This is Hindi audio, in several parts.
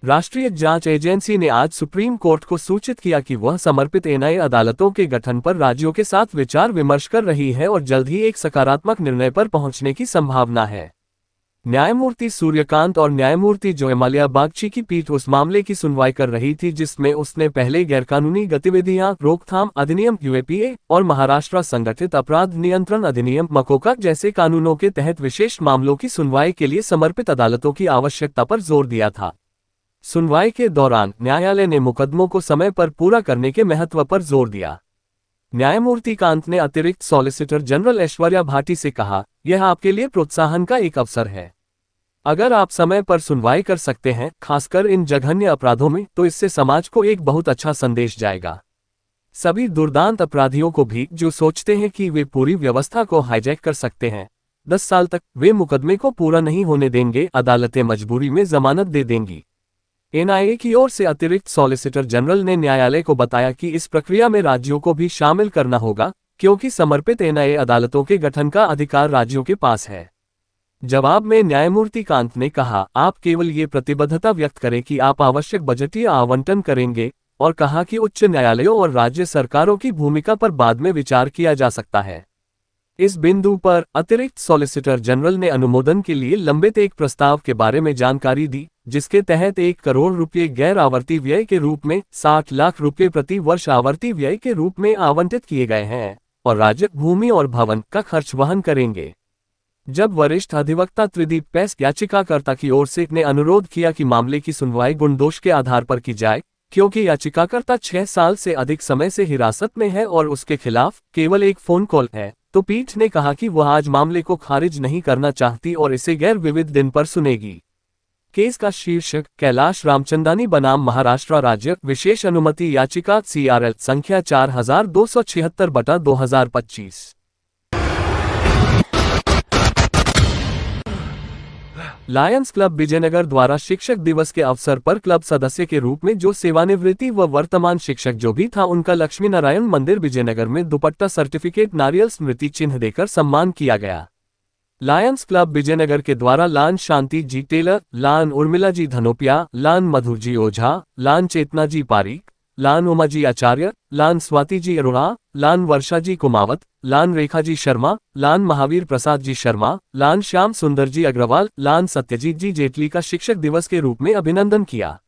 राष्ट्रीय जांच एजेंसी ने आज सुप्रीम कोर्ट को सूचित किया कि वह समर्पित एनआईए अदालतों के गठन पर राज्यों के साथ विचार विमर्श कर रही है और जल्द ही एक सकारात्मक निर्णय पर पहुंचने की संभावना है। न्यायमूर्ति सूर्यकांत और न्यायमूर्ति जोयमाल्या बागची की पीठ उस मामले की सुनवाई कर रही थी जिसमें उसने पहले गैरकानूनी गतिविधियां रोकथाम अधिनियम यूएपीए और महाराष्ट्र संगठित अपराध नियंत्रण अधिनियम मकोका जैसे कानूनों के तहत विशेष मामलों की सुनवाई के लिए समर्पित अदालतों की आवश्यकता पर जोर दिया था। सुनवाई के दौरान न्यायालय ने मुकदमों को समय पर पूरा करने के महत्व पर जोर दिया। न्यायमूर्ति कांत ने अतिरिक्त सॉलिसिटर जनरल ऐश्वर्या भाटी से कहा, यह आपके लिए प्रोत्साहन का एक अवसर है। अगर आप समय पर सुनवाई कर सकते हैं, खासकर इन जघन्य अपराधों में, तो इससे समाज को एक बहुत अच्छा संदेश जाएगा। सभी दुर्दांत अपराधियों को भी, जो सोचते हैं कि वे पूरी व्यवस्था को हाईजैक कर सकते हैं, 10 साल तक वे मुकदमे को पूरा नहीं होने देंगे। अदालतें मजबूरी में जमानत दे देंगी। एनआईए की ओर से अतिरिक्त सॉलिसिटर जनरल ने न्यायालय को बताया कि इस प्रक्रिया में राज्यों को भी शामिल करना होगा, क्योंकि समर्पित एनआईए अदालतों के गठन का अधिकार राज्यों के पास है। जवाब में न्यायमूर्ति कांत ने कहा, आप केवल ये प्रतिबद्धता व्यक्त करें कि आप आवश्यक बजटीय आवंटन करेंगे, और कहा कि उच्च न्यायालयों और राज्य सरकारों की भूमिका पर बाद में विचार किया जा सकता है। इस बिंदु पर अतिरिक्त सॉलिसिटर जनरल ने अनुमोदन के लिए लंबित एक प्रस्ताव के बारे में जानकारी दी, जिसके तहत 1 करोड़ रुपये गैर आवर्ती व्यय के रूप में 60 लाख रुपये प्रति वर्ष आवर्ती व्यय के रूप में आवंटित किए गए हैं, और राज्य भूमि और भवन का खर्च वहन करेंगे। जब वरिष्ठ अधिवक्ता त्रिदीप पैस याचिकाकर्ता की ओर से ने अनुरोध किया कि मामले की सुनवाई गुणदोष के आधार पर की जाए, क्योंकि याचिकाकर्ता 6 साल से अधिक समय से हिरासत में है और उसके खिलाफ केवल एक फोन कॉल है, तो पीठ ने कहा कि वह आज मामले को खारिज नहीं करना चाहती और इसे गैर विविध दिन पर सुनेगी। केस का शीर्षक कैलाश रामचंदानी बनाम महाराष्ट्र राज्य विशेष अनुमति याचिका CRL संख्या 4276/2025। लायंस क्लब विजयनगर द्वारा शिक्षक दिवस के अवसर पर क्लब सदस्य के रूप में जो सेवानिवृत्ति व वर्तमान शिक्षक जो भी था, उनका लक्ष्मी नारायण मंदिर विजयनगर में दुपट्टा सर्टिफिकेट नारियल स्मृति चिन्ह देकर सम्मान किया गया। लायंस क्लब विजयनगर के द्वारा लान शांति जी टेलर, लान उर्मिला जी धनोपिया, लान मधुर जी ओझा, लान चेतना जी पारीक, लान उमा जी आचार्य, लान स्वाति जी अरोड़ा, लान वर्षा जी कुमावत, लान रेखा जी शर्मा, लान महावीर प्रसाद जी शर्मा, लान श्याम सुंदर जी अग्रवाल, लान सत्यजीत जी जेटली का शिक्षक दिवस के रूप में अभिनंदन किया।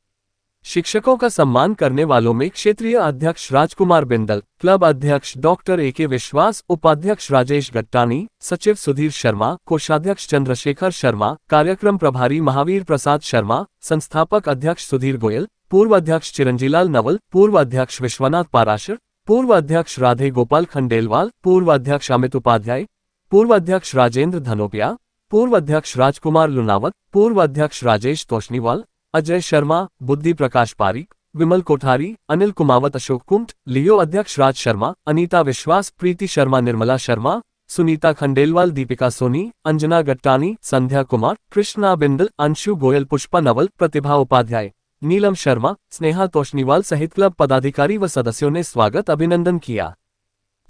शिक्षकों का सम्मान करने वालों में क्षेत्रीय अध्यक्ष राजकुमार बिंदल, क्लब अध्यक्ष डॉक्टर AK विश्वास, उपाध्यक्ष राजेश गट्टानी, सचिव सुधीर शर्मा, कोषाध्यक्ष चंद्रशेखर शर्मा, कार्यक्रम प्रभारी महावीर प्रसाद शर्मा, संस्थापक अध्यक्ष सुधीर गोयल, पूर्व अध्यक्ष चिरंजीलाल नवल, पूर्व अध्यक्ष विश्वनाथ पाराशर, पूर्व अध्यक्ष राधे गोपाल खंडेलवाल, पूर्व अध्यक्ष अमित उपाध्याय, पूर्व अध्यक्ष राजेंद्र धनोपिया, पूर्व अध्यक्ष राजकुमार लुनावत, पूर्व अध्यक्ष राजेश तोष्णीवाल, अजय शर्मा, बुद्धि प्रकाश पारीक, विमल कोठारी, अनिल कुमावत, अशोक कुंट, लियो अध्यक्ष राज शर्मा, अनीता विश्वास, प्रीति शर्मा, निर्मला शर्मा, सुनीता खंडेलवाल, दीपिका सोनी, अंजना गट्टानी, संध्या कुमार, कृष्णा बिंदल, अंशु गोयल, पुष्पा नवल, प्रतिभा उपाध्याय, नीलम शर्मा, स्नेहा तोष्णीवाल सहित क्लब पदाधिकारी व सदस्यों ने स्वागत अभिनंदन किया।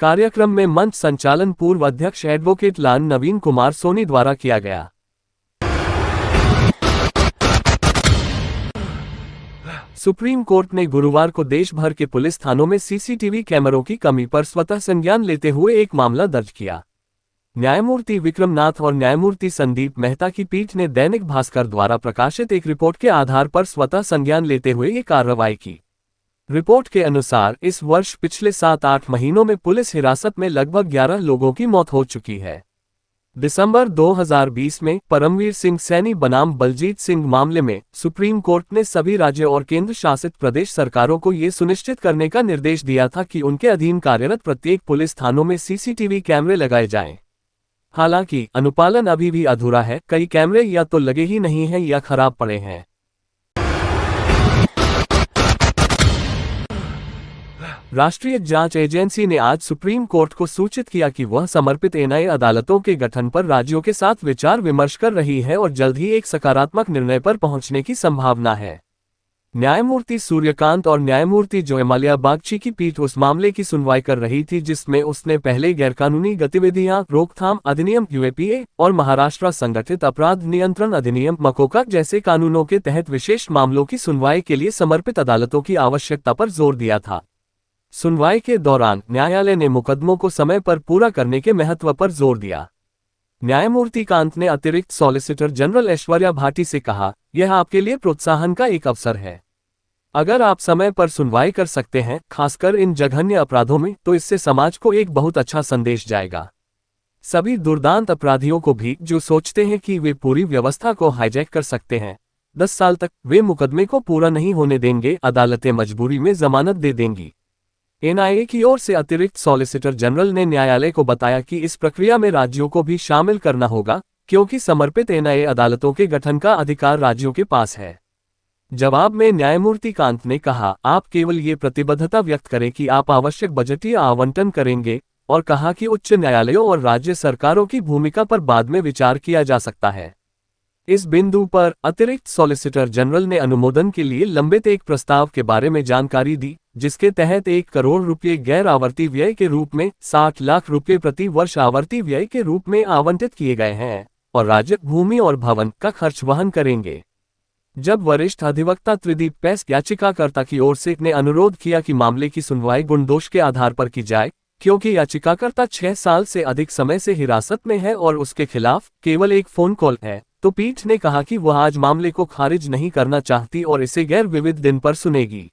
कार्यक्रम में मंच संचालन पूर्व अध्यक्ष एडवोकेट लान नवीन कुमार सोनी द्वारा किया गया। सुप्रीम कोर्ट ने गुरुवार को देश भर के पुलिस थानों में CCTV कैमरों की कमी पर स्वतः संज्ञान लेते हुए एक मामला दर्ज किया। न्यायमूर्ति विक्रम नाथ और न्यायमूर्ति संदीप मेहता की पीठ ने दैनिक भास्कर द्वारा प्रकाशित एक रिपोर्ट के आधार पर स्वतः संज्ञान लेते हुए ये कार्रवाई की। रिपोर्ट के अनुसार इस वर्ष पिछले 7-8 महीनों में पुलिस हिरासत में लगभग 11 लोगों की मौत हो चुकी है। दिसंबर 2020 में परमवीर सिंह सैनी बनाम बलजीत सिंह मामले में सुप्रीम कोर्ट ने सभी राज्य और केंद्र शासित प्रदेश सरकारों को ये सुनिश्चित करने का निर्देश दिया था कि उनके अधीन कार्यरत प्रत्येक पुलिस थानों में CCTV कैमरे लगाए जाएं। हालांकि अनुपालन अभी भी अधूरा है, कई कैमरे या तो लगे ही नहीं हैं या खराब पड़े हैं। राष्ट्रीय जांच एजेंसी ने आज सुप्रीम कोर्ट को सूचित किया कि वह समर्पित एनआईए अदालतों के गठन पर राज्यों के साथ विचार विमर्श कर रही है और जल्द ही एक सकारात्मक निर्णय पर पहुंचने की संभावना है। न्यायमूर्ति सूर्यकांत और न्यायमूर्ति जयमाल्या बागची की पीठ उस मामले की सुनवाई कर रही थी जिसमें उसने पहले गैरकानूनी गतिविधियां रोकथाम अधिनियम यूएपीए और महाराष्ट्र संगठित अपराध नियंत्रण अधिनियम मकोका जैसे कानूनों के तहत विशेष मामलों की सुनवाई के लिए समर्पित अदालतों की आवश्यकता पर जोर दिया था। सुनवाई के दौरान न्यायालय ने मुकदमों को समय पर पूरा करने के महत्व पर जोर दिया। न्यायमूर्ति कांत ने अतिरिक्त सॉलिसिटर जनरल ऐश्वर्या भाटी से कहा, यह आपके लिए प्रोत्साहन का एक अवसर है। अगर आप समय पर सुनवाई कर सकते हैं, खासकर इन जघन्य अपराधों में, तो इससे समाज को एक बहुत अच्छा संदेश जाएगा। सभी दुर्दांत अपराधियों को भी, जो सोचते हैं कि वे पूरी व्यवस्था को हाईजैक कर सकते हैं, 10 साल तक वे मुकदमे को पूरा नहीं होने देंगे, अदालतें मजबूरी में जमानत दे देंगी। एनआईए की ओर से अतिरिक्त सॉलिसिटर जनरल ने न्यायालय को बताया कि इस प्रक्रिया में राज्यों को भी शामिल करना होगा, क्योंकि समर्पित एनआईए अदालतों के गठन का अधिकार राज्यों के पास है। जवाब में न्यायमूर्ति कांत ने कहा, आप केवल ये प्रतिबद्धता व्यक्त करें कि आप आवश्यक बजटीय आवंटन करेंगे, और कहा कि उच्च न्यायालयों और राज्य सरकारों की भूमिका पर बाद में विचार किया जा सकता है। इस बिंदु पर अतिरिक्त सॉलिसिटर जनरल ने अनुमोदन के लिए लंबित एक प्रस्ताव के बारे में जानकारी दी, जिसके तहत 1 करोड़ रुपये गैर आवर्ती व्यय के रूप में 60 लाख रुपये प्रति वर्ष आवर्ती व्यय के रूप में आवंटित किए गए हैं, और राज्य भूमि और भवन का खर्च वहन करेंगे। जब वरिष्ठ अधिवक्ता त्रिदीप पैस याचिकाकर्ता की ओर से ने अनुरोध किया कि मामले की सुनवाई गुणदोष के आधार पर की जाए, क्योंकि याचिकाकर्ता 6 साल से अधिक समय से हिरासत में है और उसके खिलाफ केवल एक फोन कॉल है, तो पीठ ने कहा कि वह आज मामले को खारिज नहीं करना चाहती और इसे गैर विविध दिन पर सुनेगी।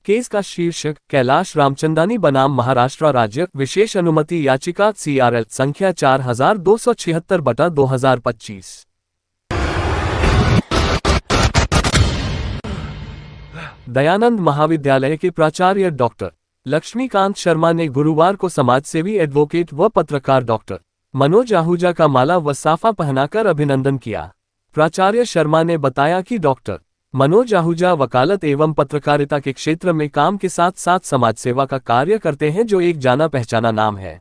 केस का शीर्षक कैलाश रामचंदानी बनाम महाराष्ट्र राज्य विशेष अनुमति याचिका CRL संख्या 4276/2025। दयानंद महाविद्यालय के प्राचार्य डॉक्टर लक्ष्मीकांत शर्मा ने गुरुवार को समाजसेवी एडवोकेट व पत्रकार डॉक्टर मनोज आहूजा का माला व साफा पहनाकर अभिनंदन किया। प्राचार्य शर्मा ने बताया कि डॉक्टर मनोज आहूजा वकालत एवं पत्रकारिता के क्षेत्र में काम के साथ साथ समाजसेवा का कार्य करते हैं, जो एक जाना पहचाना नाम है।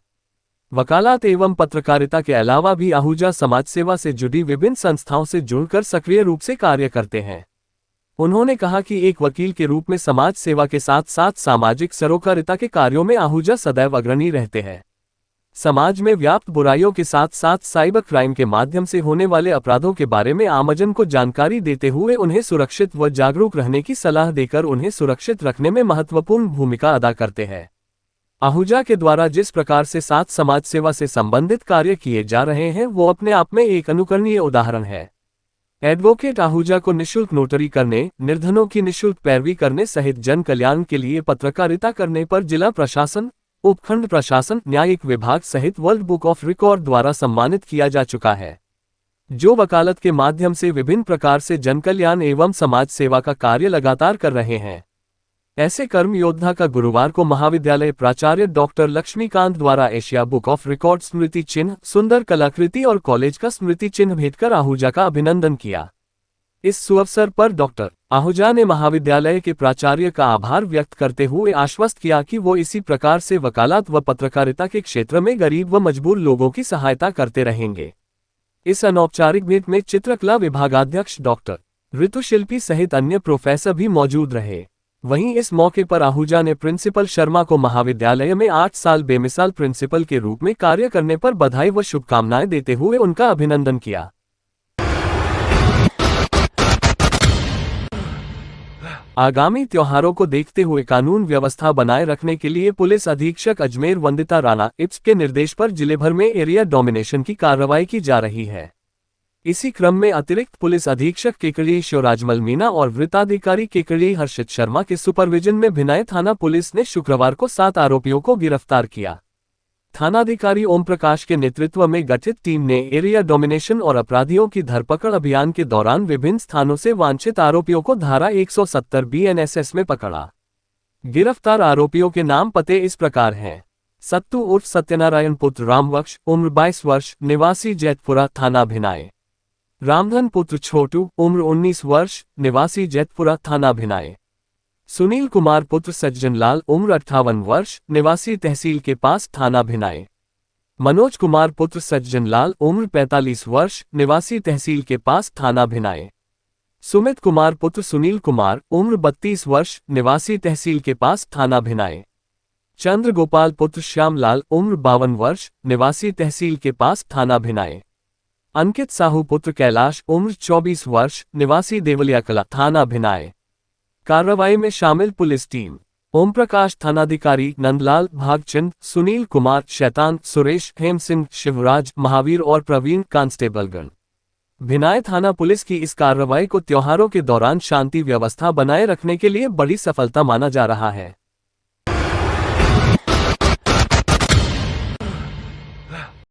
वकालत एवं पत्रकारिता के अलावा भी आहूजा समाजसेवा से जुड़ी विभिन्न संस्थाओं से जुड़कर सक्रिय रूप से कार्य करते हैं। उन्होंने कहा कि एक वकील के रूप में समाज सेवा के साथ साथ सामाजिक सरोकारिता के कार्यों में आहूजा सदैव अग्रणी रहते हैं। समाज में व्याप्त बुराइयों के साथ साथ साइबर क्राइम के माध्यम से होने वाले अपराधों के बारे में आमजन को जानकारी देते हुए उन्हें सुरक्षित व जागरूक रहने की सलाह देकर उन्हें सुरक्षित रखने में महत्वपूर्ण भूमिका अदा करते हैं। आहूजा के द्वारा जिस प्रकार से साथ समाज सेवा से संबंधित कार्य किए जा रहे हैं, वो अपने आप में एक अनुकरणीय उदाहरण है। एडवोकेट आहूजा को निःशुल्क नोटरी करने, निर्धनों की निःशुल्क पैरवी करने सहित जन कल्याण के लिए पत्रकारिता करने पर जिला प्रशासन, उपखंड प्रशासन, न्यायिक विभाग सहित वर्ल्ड बुक ऑफ रिकॉर्ड द्वारा सम्मानित किया जा चुका है, जो वकालत के माध्यम से विभिन्न प्रकार से जन कल्याण एवं समाज सेवा का कार्य लगातार कर रहे हैं। ऐसे कर्म योद्धा का गुरुवार को महाविद्यालय प्राचार्य डॉक्टर लक्ष्मीकांत द्वारा एशिया बुक ऑफ रिकॉर्ड स्मृति चिन्ह, सुंदर कलाकृति और कॉलेज का स्मृति चिन्ह भेंटकर आहूजा का अभिनंदन किया। इस सुअवसर पर डॉक्टर आहूजा ने महाविद्यालय के प्राचार्य का आभार व्यक्त करते हुए आश्वस्त किया कि वो इसी प्रकार से वकालत व पत्रकारिता के क्षेत्र में गरीब व मजबूर लोगों की सहायता करते रहेंगे। इस अनौपचारिक भेंट में चित्रकला विभागाध्यक्ष डॉक्टर ऋतुशिल्पी सहित अन्य प्रोफेसर भी मौजूद रहे। वहीं इस मौके पर आहूजा ने प्रिंसिपल शर्मा को महाविद्यालय में 8 साल बेमिसाल प्रिंसिपल के रूप में कार्य करने पर बधाई व शुभकामनाएं देते हुए उनका अभिनंदन किया। आगामी त्योहारों को देखते हुए कानून व्यवस्था बनाए रखने के लिए पुलिस अधीक्षक अजमेर वंदिता राणा इप्स के निर्देश पर जिले भर में एरिया डोमिनेशन की कार्रवाई की जा रही है। इसी क्रम में अतिरिक्त पुलिस अधीक्षक केकड़ी शिवराजमल मीना और वृत्ताधिकारी केकड़ी हर्षित शर्मा के सुपरविजन में भिनाई थाना पुलिस ने शुक्रवार को 7 आरोपियों को गिरफ्तार किया। थानाधिकारी ओम प्रकाश के नेतृत्व में गठित टीम ने एरिया डोमिनेशन और अपराधियों की धरपकड़ अभियान के दौरान विभिन्न स्थानों से वांछित आरोपियों को धारा 170 BNSS में पकड़ा। गिरफ्तार आरोपियों के नाम पते इस प्रकार हैं। सत्तू उर्फ सत्यनारायण पुत्र रामवक्ष, उम्र 22 वर्ष, निवासी जैतपुरा, थाना भिनाई। रामधन पुत्र छोटू, उम्र 19 वर्ष, निवासी जैतपुरा, थाना भिनाई। सुनील कुमार पुत्र सज्जनलाल, उम्र 58 वर्ष, निवासी तहसील के पास, थाना भिनाई। मनोज कुमार पुत्र सज्जनलाल, उम्र 45 वर्ष, निवासी तहसील के पास, थाना भिनाई। सुमित कुमार पुत्र सुनील कुमार, उम्र 32 वर्ष, निवासी तहसील के पास, थाना भिनाई। चंद्र गोपाल पुत्र श्यामलाल, उम्र 52 वर्ष, निवासी तहसील के पास, थाना भिनाई। अंकित साहू पुत्र कैलाश, उम्र 24 वर्ष, निवासी देवलिया कला, थाना भिनाई। कार्रवाई में शामिल पुलिस टीम: ओम प्रकाश थानाधिकारी, नंदलाल भागचंद, सुनील कुमार शैतान, सुरेश, हेम सिंह, शिवराज, महावीर और प्रवीण कांस्टेबलगण। भिनाई थाना पुलिस की इस कार्रवाई को त्योहारों के दौरान शांति व्यवस्था बनाए रखने के लिए बड़ी सफलता माना जा रहा है।